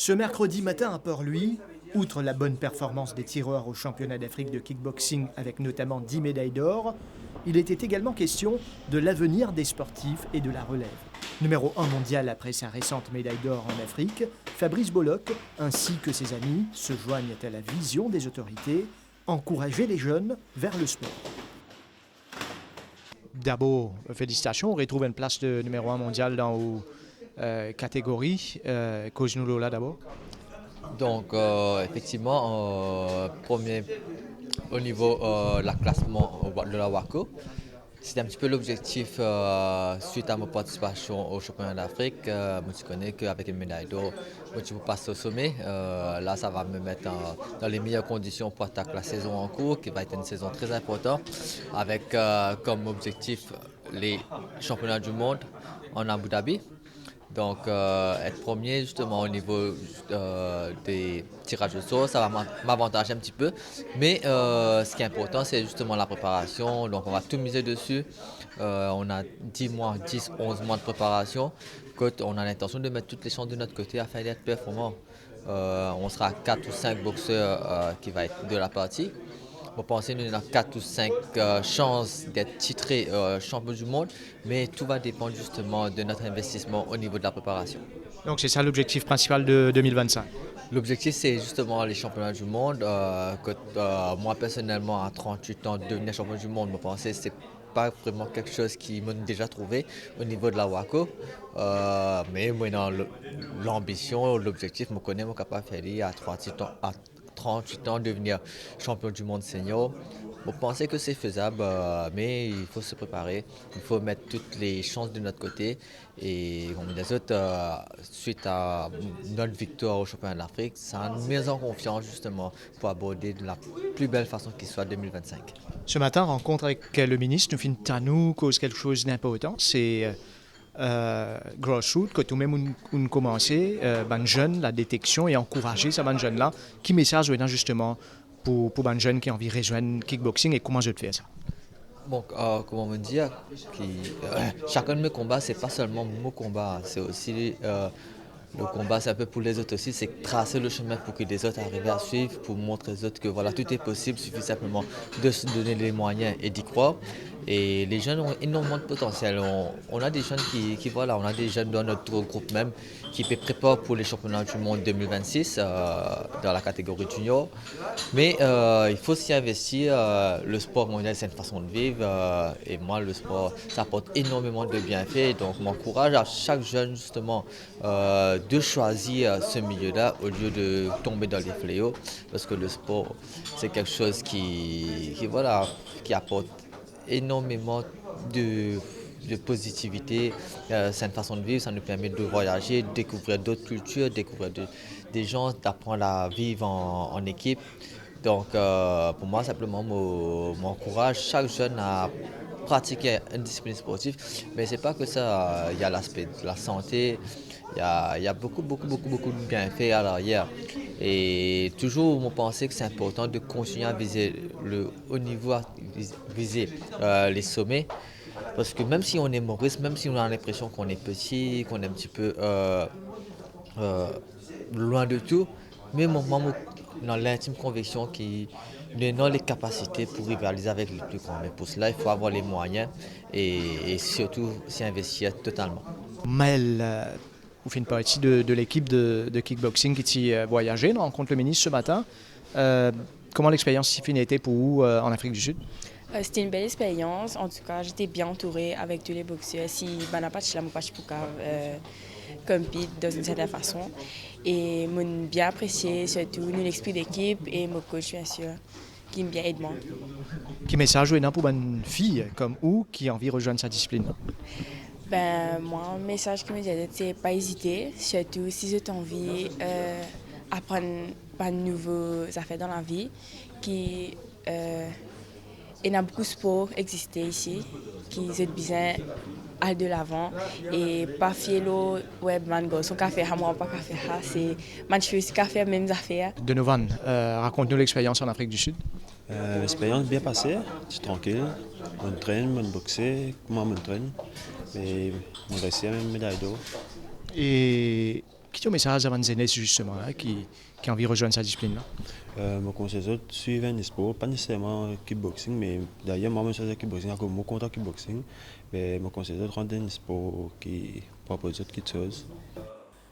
Ce mercredi matin à Port-Louis, outre la bonne performance des tireurs au championnat d'Afrique de kickboxing avec notamment 10 médailles d'or, il était également question de l'avenir des sportifs et de la relève. Numéro 1 mondial après sa récente médaille d'or en Afrique, Fabrice Bollock ainsi que ses amis se joignent à la vision des autorités, encourager les jeunes vers le sport. D'abord, félicitations, on retrouve une place de numéro 1 mondial dans la catégorie. Cause-nous là d'abord. Donc, effectivement, premier au niveau la classement de la WACO. C'était un petit peu l'objectif suite à ma participation au championnat d'Afrique. Tu connais qu'avec une médaille d'or, tu peux passer au sommet. Là, ça va me mettre dans les meilleures conditions pour attaquer la saison en cours, qui va être une saison très importante, avec comme objectif les championnats du monde en Abu Dhabi. Donc, être premier justement au niveau des tirages au sort, ça va m'avantager un petit peu. Mais ce qui est important, c'est justement la préparation. Donc, on va tout miser dessus. On a 10 mois, 10, 11 mois de préparation. On a l'intention de mettre toutes les chances de notre côté afin d'être performant. On sera 4 ou 5 boxeurs qui va être de la partie. Vous pensez nous avons 4 ou 5 chances d'être titrés champion du monde, mais tout va dépendre justement de notre investissement au niveau de la préparation. Donc c'est ça l'objectif principal de 2025. L'objectif, c'est justement les championnats du monde. Moi, personnellement, à 38 ans, devenir champion du monde, je pensais que ce n'est pas vraiment quelque chose qui m'a déjà trouvé au niveau de la WACO. Mais maintenant, l'ambition, l'objectif, je connais, je suis capable de faire à 38 ans devenir champion du monde senior. Je pense que c'est faisable, mais il faut se préparer. Il faut mettre toutes les chances de notre côté. Et comme les autres, suite à notre victoire au championnat d'Afrique, ça nous met en confiance justement pour aborder de la plus belle façon qui soit 2025. Ce matin, rencontre avec le ministre, nous finissons à nous cause quelque chose d'important. C'est grassroots, que tout même on commencé, ben jeunes, la détection et encourager ces ben jeunes là. Qui message justement pour ben jeunes qui ont envie de rejoindre le kickboxing et comment je te fais ça? Bon, comment me dire, chacun de mes combats, c'est pas seulement mon combat, c'est aussi le combat, c'est un peu pour les autres aussi, c'est tracer le chemin pour que les autres arrivent à suivre, pour montrer aux autres que voilà, tout est possible, il suffit simplement de se donner les moyens et d'y croire. Et les jeunes ont énormément de potentiel. On a des jeunes voilà, on a des jeunes dans notre groupe même qui préparent pour les championnats du monde 2026 dans la catégorie junior. Mais il faut s'y investir. Le sport mondial, c'est une façon de vivre. Et moi, le sport, ça apporte énormément de bienfaits. Donc, je m'encourage à chaque jeune, justement, de choisir ce milieu-là au lieu de tomber dans les fléaux. Parce que le sport, c'est quelque chose voilà, qui apporte énormément de positivité. C'est une façon de vivre, ça nous permet de voyager, de découvrir d'autres cultures, découvrir des gens, d'apprendre à vivre en équipe. Donc pour moi, simplement, m'encourage chaque jeune à pratiquer une discipline sportive. Mais c'est pas que ça, il y a l'aspect de la santé, il y a beaucoup de bienfaits à l'arrière. Et toujours, on pensait que c'est important de continuer à viser le haut niveau, viser les sommets. Parce que même si on est Maurice, même si on a l'impression qu'on est petit, qu'on est un petit peu loin de tout, mais moi, dans l'intime conviction qu'il a les capacités pour rivaliser avec les plus grands. Mais pour cela, il faut avoir les moyens et surtout s'y investir totalement. Maël, vous faites partie de l'équipe de kickboxing qui a voyagé, rencontre le ministre ce matin. Comment l'expérience a été pour vous en Afrique du Sud? C'était une belle expérience. En tout cas, j'étais bien entourée avec tous les boxeurs. Si Banapach, la Mopach Pouka, compete dans une certaine façon. Et j'ai bien apprécié surtout l'esprit d'équipe et mon coach, bien sûr, qui m'a bien aidé. Quel message est pour une fille comme vous qui a envie de rejoindre sa discipline? Moi, un message qui me dit, c'est pas hésiter, surtout si j'ai envie d'apprendre pas de nouvelles affaires dans la vie. Il y a beaucoup de sports existent ici qui ont besoin d'aller de l'avant et pas fier le web man son café à moi pas café c'est man je fais café même affaires. De Novan, raconte-nous l'expérience en Afrique du Sud. L'expérience bien passée, c'est tranquille. On traîne, on boxe, comment on traîne, mais on réussit à une médaille d'or. Et Quel est le message avant de justement là, qui a envie de rejoindre cette discipline-là? Je conseille de suivre un sport, pas nécessairement kickboxing, mais d'ailleurs, moi, je suis kickboxing, je suis contre kickboxing, mais je conseille de rendre un sport qui propose quelque chose.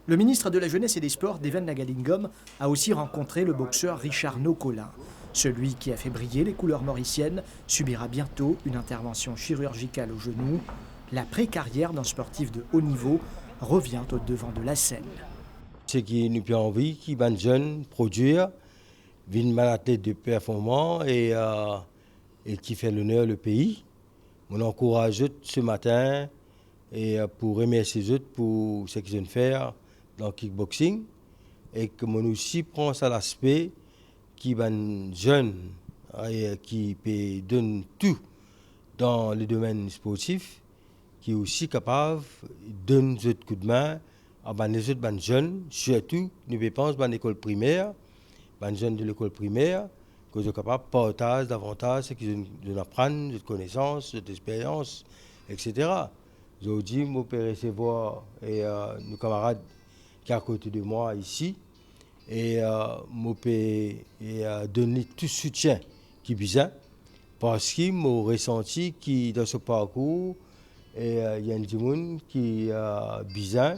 Le ministre de la Jeunesse et des Sports, Devan Nagalingom, a aussi rencontré le boxeur Richard Nocolin. Celui qui a fait briller les couleurs mauriciennes subira bientôt une intervention chirurgicale au genou. La pré-carrière d'un sportif de haut niveau revient au devant de la scène. C'est qui nous a envie, qui va jeune produire, une athlète de performant et qui fait l'honneur du pays. On encourage ce matin et pour remercier les autres pour ce qu'ils viennent faire dans le kickboxing et que mon aussi prend ça l'aspect qui va jeune et qui peut donner tout dans le domaine sportif, qui est aussi capable de donner des coups de main à les autres jeunes, surtout nous pensons à l'école primaire, les jeunes de l'école primaire, que sont capables de partager davantage ce qu'ils apprennent, de connaissances, d'expériences, etc. Aujourd'hui, je peux recevoir nos camarades qui sont à côté de moi ici et je peux donner tout soutien qui est besoin parce qu'ils m'ont ressenti que dans ce parcours, il y a des gens qui ont besoin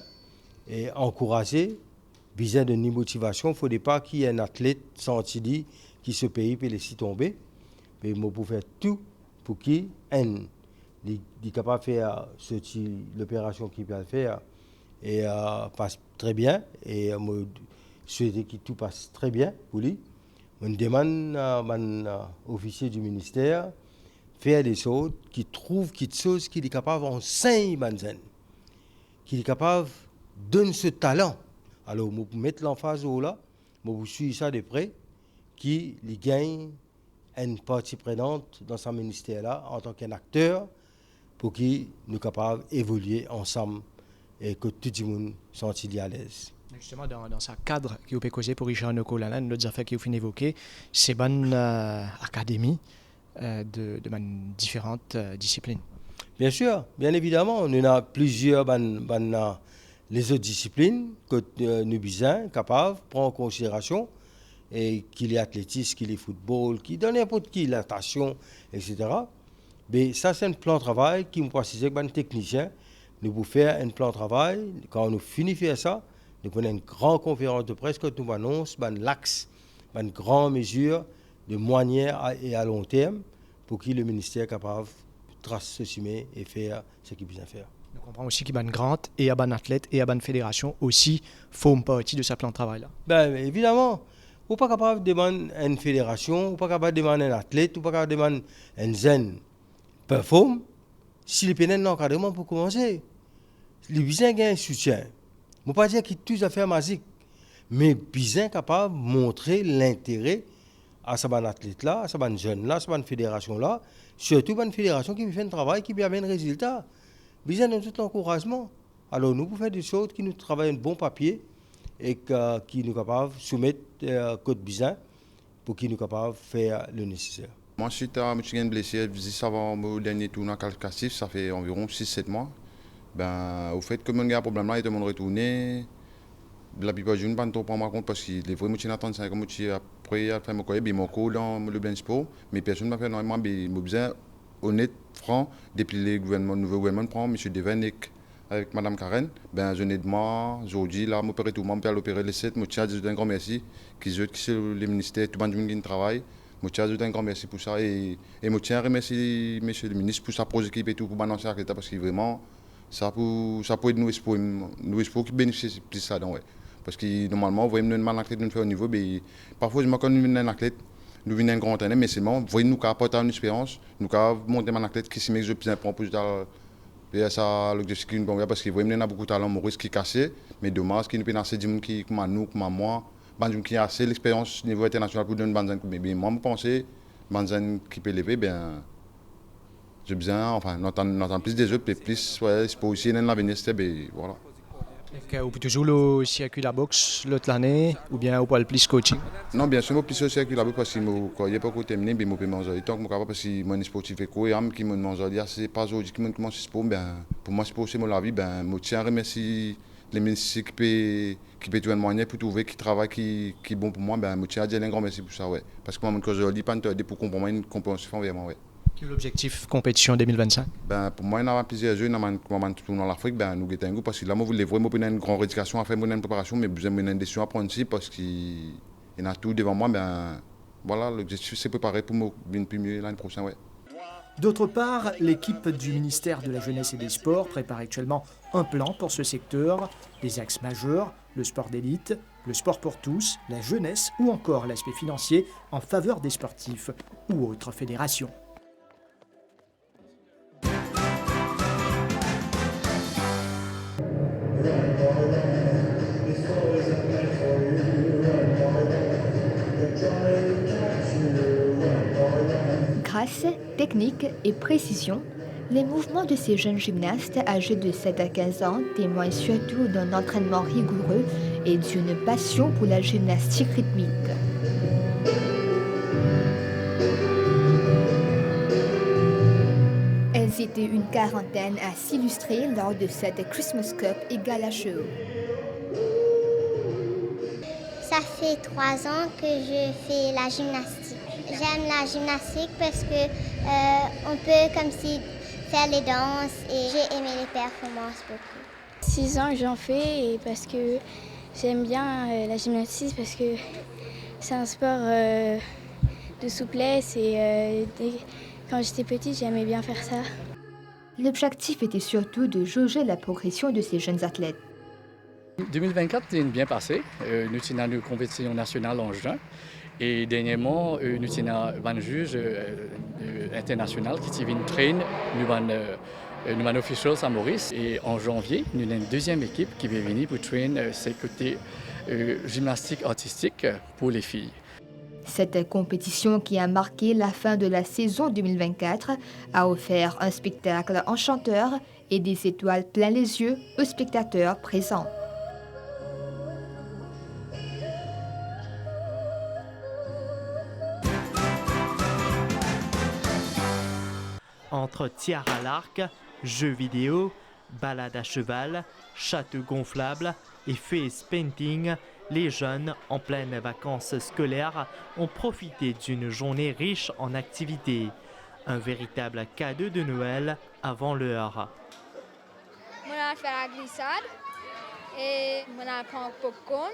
et encouragé, besoin de motivation. Il ne faudrait pas qu'il y ait un athlète senti qui se paye peut laisser tomber. Mais je peux faire tout pour qu'il soit capable de faire l'opération qu'il peut faire et passe très bien. Et je souhaite que tout passe très bien pour lui. Je demande à mon officier du ministère de faire des choses qui trouvent quelque chose qu'il est capable d'enseigner, qu'il est capable de donner ce talent. Alors, je vais mettre l'emphase là, je vais suivre ça de près, qui gagne une partie prenante dans ce ministère-là en tant qu'acteur pour qu'il soit capable d'évoluer ensemble et que tout le monde se sente à l'aise. Justement, dans ce cadre qui peut causer pour Richard Nocolin, notre affaire qui vous finit d'évoquer, c'est bonne académie de différentes disciplines. Bien sûr, bien évidemment, on a plusieurs les autres disciplines que nous sommes capables de prendre en considération, et qu'il est athlétisme, qu'il est football, qu'il donne n'importe qui, la natation, etc. Mais ça, c'est un plan de travail qui nous précise que les techniciens, nous pouvons faire un plan de travail. Quand on finit de faire ça, nous prenons une grande conférence de presse que nous annonçons l'axe, une grande mesure de moyen et à long terme pour que le ministère soit capable de tracer ce chemin et faire ce qu'il besoin faire. On comprend aussi qu'il y a une grande et un athlète et une fédération aussi font partie de ce plan de travail-là. Ben, évidemment. Vous n'êtes pas capable de demander à une fédération, vous n'êtes pas capable de demander à un athlète, vous n'êtes pas capable de demander à un jeune performe si le pénal d'encadrement pour commencer. Le besoin a un soutien. Je ne veux pas dire qu'il y a toutes les affaires magiques, mais besoin capable de montrer l'intérêt à ce athlète-là, à ce jeune-là, à cette fédération-là, surtout à une fédération qui fait un travail qui a un résultat. Besoin de tout l'encouragement. Alors nous pouvons faire des choses qui nous travaillent un bon papier et qui nous capables de soumettre code bizarre pour qu'ils nous capables de faire le nécessaire. Moi, suite à une blessure, avant mon dernier tournoi qualificatif, ça fait environ 6-7 mois. Au fait que mon gars a un problème là, il demande de retourner. La plupart du temps, je ne prends pas compte parce que les vrais moutons attendent 5 mois après, il fait mon collègue, mon cours dans le blind sport. Mais personne ne m'a fait énormément, mais j'ai besoin honnête, franc, depuis le nouveau gouvernement prend M. Devanek avec Mme Karen, je n'ai de moi, aujourd'hui, là, m'opérer tout le monde, l'opérer les 7, je tiens un grand merci, qui sont les ministères, tout le monde qui travaille, je tiens un grand merci pour ça, et je tiens à remercier M. le ministre pour sa projet et tout, pour balancer à l'État, parce que vraiment, ça peut être nous espoirs qui bénéficient de ça, donc, ouais. Parce que normalement, vous voyez, nous, un athlète, nous fait au niveau, mais parfois, je me connais un athlète, nous venons un grand année, mais c'est bon, vous voyez, nous, apporter une expérience, nous, monter un athlète qui s'y met plus important pour et ça, l'objectif qui nous convient parce qu'il y a beaucoup de talent, Maurice qui est cassé, mais dommage qu'il nous peut assez de gens qui, comme nous, comme moi, qui a assez l'expérience au niveau international pour donner Banzan. Mais moi, je pense que Banzan qui peut lever, j'ai besoin, enfin, n'entend plus des autres, plus, ouais, c'est pour aussi dans l'avenir, voilà. Vous pouvez toujours le circuit de la boxe l'autre année ou bien vous pouvez le plus coaching? Non, bien sûr, je plus le circuit de la boxe parce que quand il n'y a pas de terminé, je peux manger. Tant que je parce que je suis sportif et qui me mange, c'est pas aujourd'hui qui me commence sport, pour moi, sport c'est la vie, je tiens à remercier les ministres qui peut tout moyen pour trouver qui travaille qui est bon pour moi, ben je tiens à dire un grand merci pour ça, ouais. Parce que moi, quand je dis pas pour comprendre une compréhension vraiment, ouais. Quel est l'objectif compétition 2025? Ben, pour moi, il y a plusieurs jeux, dans l'Afrique, ben, nous avons un goût parce que là, moi, je voulais vraiment une grande éducation à faire, une préparation, mais besoin d'une décision à prendre ici parce qu'il y a tout devant moi. Ben, voilà, l'objectif, c'est préparer pour me bien plus mieux l'année prochaine, ouais. D'autre part, l'équipe du ministère de la Jeunesse et des Sports prépare actuellement un plan pour ce secteur, des axes majeurs, le sport d'élite, le sport pour tous, la jeunesse ou encore l'aspect financier en faveur des sportifs ou autres fédérations. Grâce, technique et précision, les mouvements de ces jeunes gymnastes âgés de 7 à 15 ans témoignent surtout d'un entraînement rigoureux et d'une passion pour la gymnastique rythmique. Elles étaient une quarantaine à s'illustrer lors de cette Christmas Cup et Gala Show. Ça fait 3 ans que je fais la gymnastique. J'aime la gymnastique parce que on peut comme si faire les danses et j'ai aimé les performances beaucoup. 6 ans que j'en fais et parce que j'aime bien la gymnastique parce que c'est un sport de souplesse et quand j'étais petite j'aimais bien faire ça. L'objectif était surtout de jauger la progression de ces jeunes athlètes. 2024 est bien passé. Nous avons une compétition nationale en juin. Et dernièrement, nous avons un juge international qui vient traîner nous officials à Maurice. Et en janvier, nous avons une deuxième équipe qui va venir pour traîner ces côtés gymnastique artistique pour les filles. Cette compétition qui a marqué la fin de la saison 2024 a offert un spectacle enchanteur et des étoiles plein les yeux aux spectateurs présents. Entre tir à l'arc, jeux vidéo, balade à cheval, château gonflable et face painting, les jeunes, en pleine vacances scolaires, ont profité d'une journée riche en activités. Un véritable cadeau de Noël avant l'heure. On a fait la glissade et on a pris un popcorn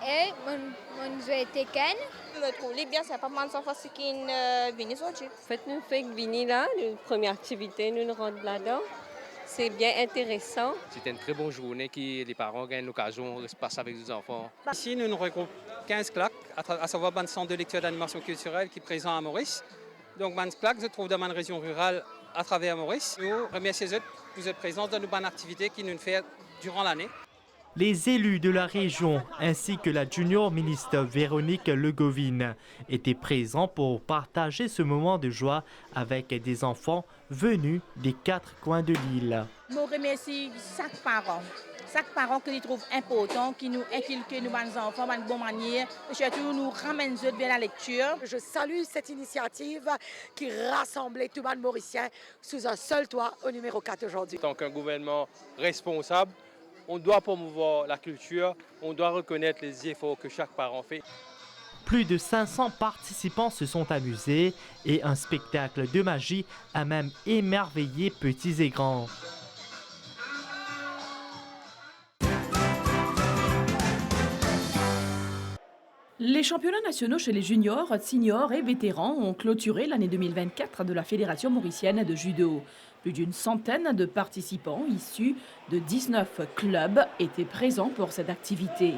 et on jouait Tekken. Je me trouve bien, c'est pas mal sans façon qui viennent aujourd'hui. En fait, nous faisons venir là, la première activité, nous rentrons là-dedans. C'est bien intéressant. C'était une très bonne journée que les parents gagnent l'occasion de se passer avec les enfants. Ici, nous regroupons 15 claques, à savoir le centre de lecture d'animation culturelle qui est présent à Maurice. Donc, les claques se trouvent dans une région rurale à travers Maurice. Nous remercions pour cette présence dans nos bonnes activités qui nous fait durant l'année. Les élus de la région ainsi que la junior ministre Véronique Legovine étaient présents pour partager ce moment de joie avec des enfants venus des 4 coins de l'île. Je remercie chaque parent qui trouve important, qui nous inculque nos enfants de bonne manière, et surtout nous ramène vers la lecture. Je salue cette initiative qui rassemblait tout le monde mauricien sous un seul toit au numéro 4 aujourd'hui. En tant qu'un gouvernement responsable, on doit promouvoir la culture, on doit reconnaître les efforts que chaque parent fait. Plus de 500 participants se sont amusés et un spectacle de magie a même émerveillé petits et grands. Les championnats nationaux chez les juniors, seniors et vétérans ont clôturé l'année 2024 de la Fédération mauricienne de judo. Plus d'une centaine de participants issus de 19 clubs étaient présents pour cette activité.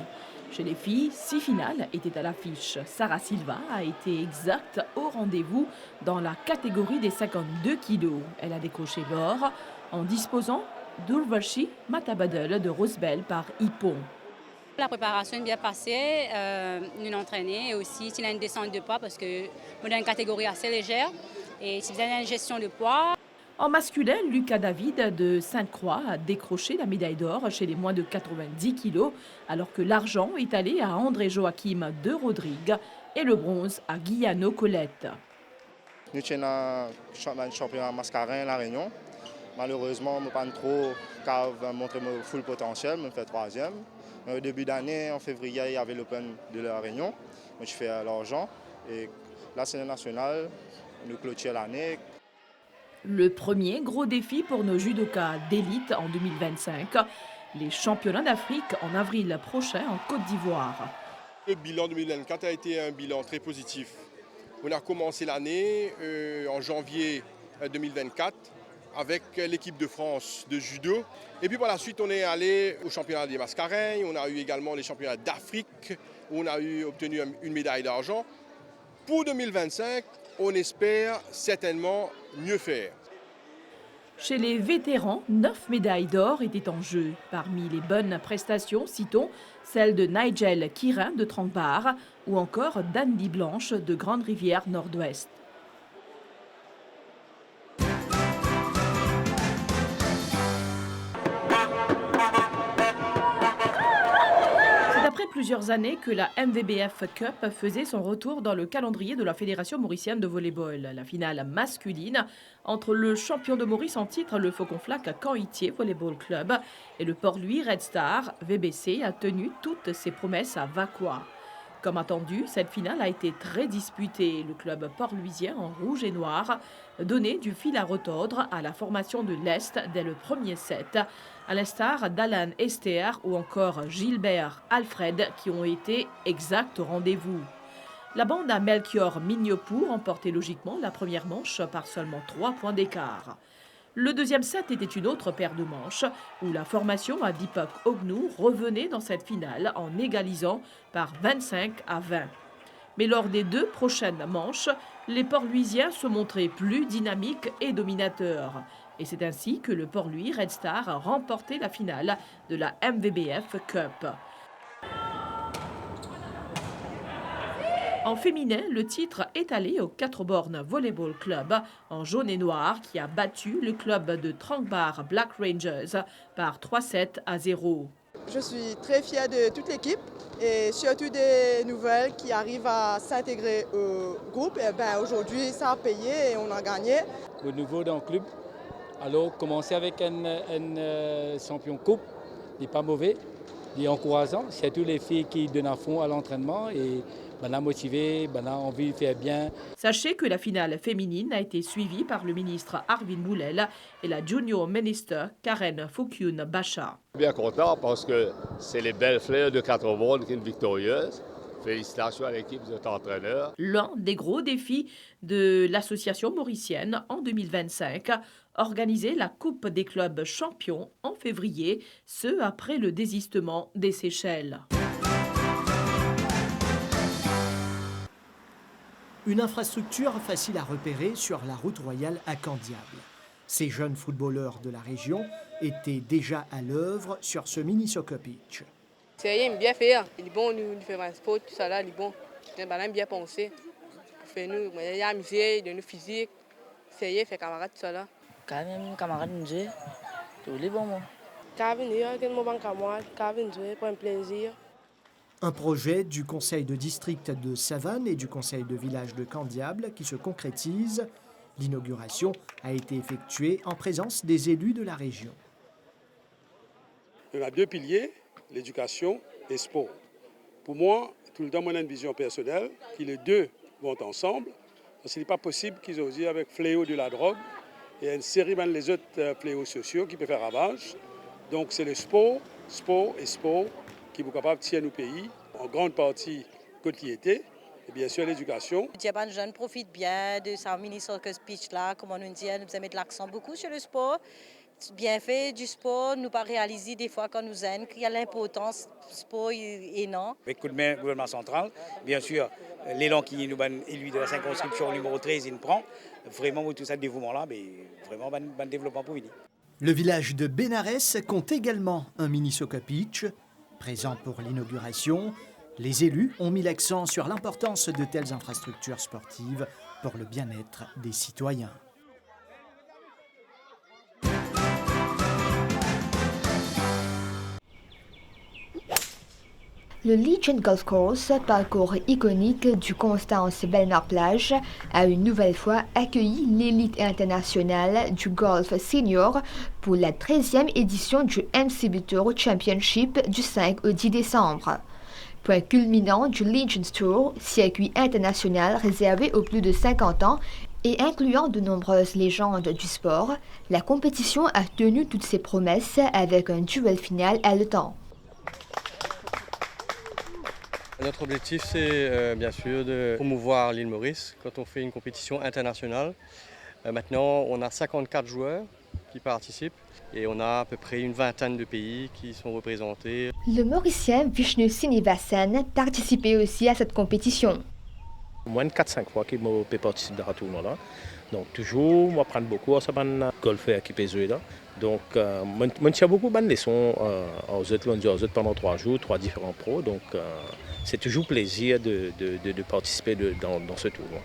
Chez les filles, 6 finales étaient à l'affiche. Sarah Silva a été exacte au rendez-vous dans la catégorie des 52 kilos. Elle a décroché l'or en disposant d'Urvashi Matabadel de Rosebel par Ippon. La préparation est bien passée, nous nous entraînons et aussi il y a une descente de poids parce que on a une catégorie assez légère et si vous avez une gestion de poids. En masculin, Lucas David de Sainte-Croix a décroché la médaille d'or chez les moins de 90 kilos, alors que l'argent est allé à André Joachim de Rodrigue et le bronze à Guillano Colette. Nous sommes un championnat mascarin à La Réunion Malheureusement, je ne pas trop car montrer mon full potentiel, je fais 3e. Au début d'année, en février, il y avait l'Open de la Réunion. Je fais l'argent. Et la scène nationale, nous clôturons l'année. Le premier gros défi pour nos judokas d'élite en 2025, les championnats d'Afrique en avril prochain en Côte d'Ivoire. Le bilan 2024 a été un bilan très positif. On a commencé l'année en janvier 2024 avec l'équipe de France de judo. Et puis par la suite, on est allé au championnat des Mascareignes. On a eu également les championnats d'Afrique où on a obtenu une médaille d'argent. Pour 2025, on espère certainement mieux faire. Chez les vétérans, 9 médailles d'or étaient en jeu. Parmi les bonnes prestations, citons celle de Nigel Kirin de Tranquebar ou encore d'Andy Blanche de Grande Rivière Nord-Ouest. Après plusieurs années que la MVBF Cup faisait son retour dans le calendrier de la Fédération mauricienne de volleyball. La finale masculine entre le champion de Maurice en titre, le Faucon Flac Caen-Itier Volleyball Club, et le Port-Louis Red Star VBC a tenu toutes ses promesses à Vacquois. Comme attendu, cette finale a été très disputée. Le club port-louisien en rouge et noir donnait du fil à retordre à la formation de l'Est dès le premier set, à l'instar d'Alan Esther ou encore Gilbert Alfred qui ont été exacts au rendez-vous. La bande à Melchior Mignopour remportait logiquement la première manche par seulement 3 points d'écart. Le deuxième set était une autre paire de manches où la formation à Deepak Ognou revenait dans cette finale en égalisant par 25 à 20. Mais lors des 2 prochaines manches, les Port-Louisiens se montraient plus dynamiques et dominateurs. Et c'est ainsi que le Port-Louis Red Star a remporté la finale de la MVBF Cup. En féminin, le titre est allé au 4 bornes Volleyball Club en jaune et noir qui a battu le club de Tranquebar Black Rangers par 3-7 à 0. Je suis très fière de toute l'équipe et surtout des nouvelles qui arrivent à s'intégrer au groupe. Et aujourd'hui, ça a payé et on a gagné. Au niveau d'un club, alors commencer avec un champion coupe n'est pas mauvais, il est encourageant. Surtout les filles qui donnent à fond à l'entraînement et motivé, envie de faire bien. Sachez que la finale féminine a été suivie par le ministre Arvin Boulel et la junior minister Karen Foukyun Bacha. Bien content parce que c'est les belles fleurs de 4 bornes qui sont victorieuses. Félicitations à l'équipe de entraîneurs. L'un des gros défis de l'association mauricienne en 2025, organiser la Coupe des clubs champions en février, ce après le désistement des Seychelles. Une infrastructure facile à repérer sur la route royale à Candiable. Ces jeunes footballeurs de la région étaient déjà à l'œuvre sur ce mini soccer pitch. C'est bien faire. Il est bon, nous faisons un sport, tout ça là, il est bon. C'est bien pensé. Pour faire nous amuser, de nous physique. C'est faire camarade, tout ça là. Quand même, camarade, nous jouer. Tout est bon, moi. Quand venir, quand venir, pour un plaisir. Un projet du conseil de district de Savane et du conseil de village de Candiable qui se concrétise. L'inauguration a été effectuée en présence des élus de la région. On a 2 piliers, l'éducation et le sport. Pour moi, tout le temps, on a une vision personnelle, que les 2 vont ensemble. Parce qu'il n'est pas possible qu'ils osent avec le fléau de la drogue et une série des autres fléaux sociaux qui peuvent faire ravage. Donc c'est le sport qui est capable de tirer nos pays, en grande partie côtier et bien sûr l'éducation. Les jeunes profitent bien de ce mini-soccer speech-là, comme on nous dit, nous avons mis l'accent beaucoup sur le sport. Bien fait du sport, nous pas réaliser des fois quand nous aimons qu'il y a l'importance du sport et non. Avec coup de main du gouvernement central, bien sûr, l'élan qui nous élu de la circonscription numéro 13, il prend. Vraiment, tout ça, le dévouement-là, mais vraiment, un développement pour venir. Le village de Bénarès compte également un mini-soccer pitch. Présent pour l'inauguration, les élus ont mis l'accent sur l'importance de telles infrastructures sportives pour le bien-être des citoyens. Le Legion Golf Course, parcours iconique du Constance-Bellemare-Plage, a une nouvelle fois accueilli l'élite internationale du golf senior pour la 13e édition du MCB Tour Championship du 5 au 10 décembre. Point culminant du Legends Tour, circuit international réservé aux plus de 50 ans et incluant de nombreuses légendes du sport, la compétition a tenu toutes ses promesses avec un duel final haletant. Notre objectif, c'est bien sûr de promouvoir l'île Maurice quand on fait une compétition internationale. Maintenant, on a 54 joueurs qui participent et on a à peu près une vingtaine de pays qui sont représentés. Le Mauricien Vishnu Sinivasan participait aussi à cette compétition. Moins de 4-5 fois que je peux participer à ce tournoi-là. Donc toujours, moi prendre beaucoup à ce golfeur qui peut jouer là. Donc, je tiens beaucoup de leçons aux autres pendant 3 jours, 3 différents pros. Donc, c'est toujours plaisir de participer dans ce tournoi.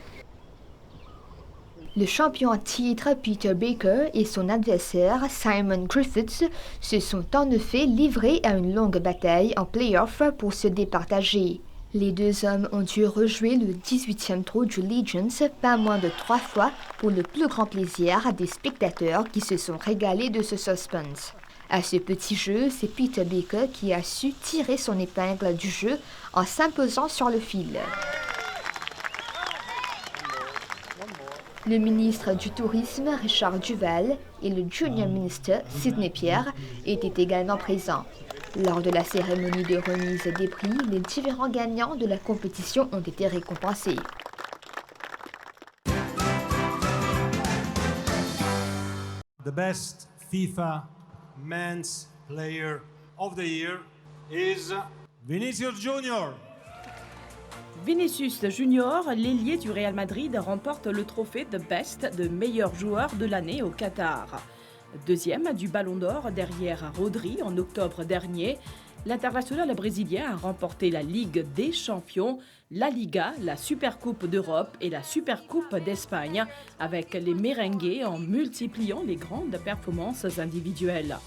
Le champion en titre Peter Baker et son adversaire Simon Griffiths se sont en effet livrés à une longue bataille en play-off pour se départager. Les deux hommes ont dû rejouer le 18e trou du Legends pas moins de 3 fois pour le plus grand plaisir des spectateurs qui se sont régalés de ce suspense. À ce petit jeu, c'est Peter Baker qui a su tirer son épingle du jeu en s'imposant sur le fil. Le ministre du Tourisme, Richard Duval, et le Junior Minister, Sidney Pierre, étaient également présents. Lors de la cérémonie de remise des prix, les différents gagnants de la compétition ont été récompensés. The best FIFA Men's Player of the Year is Vinicius Junior. Vinicius Junior, l'ailier du Real Madrid, remporte le trophée de Best de meilleur joueur de l'année au Qatar. Deuxième du Ballon d'Or derrière Rodri en octobre dernier, l'international brésilien a remporté la Ligue des Champions, la Liga, la Supercoupe d'Europe et la Supercoupe d'Espagne avec les merengues en multipliant les grandes performances individuelles.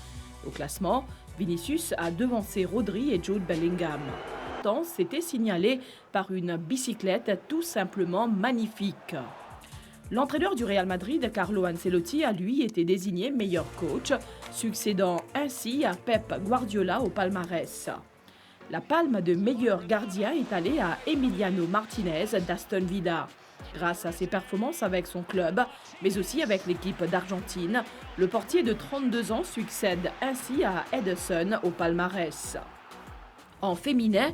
Au classement, Vinicius a devancé Rodri et Jude Bellingham. C'était signalé par une bicyclette tout simplement magnifique. L'entraîneur du Real Madrid, Carlo Ancelotti, a lui été désigné meilleur coach, succédant ainsi à Pep Guardiola au palmarès. La palme de meilleur gardien est allée à Emiliano Martinez d'Aston Villa. Grâce à ses performances avec son club, mais aussi avec l'équipe d'Argentine, le portier de 32 ans succède ainsi à Ederson au palmarès. En féminin,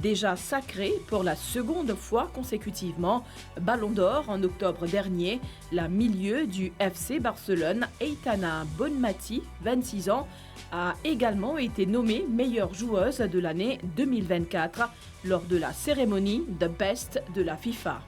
déjà sacré pour la seconde fois consécutivement, Ballon d'Or en octobre dernier, la milieu du FC Barcelone, Aitana Bonmati, 26 ans, a également été nommée meilleure joueuse de l'année 2024 lors de la cérémonie de Best de la FIFA.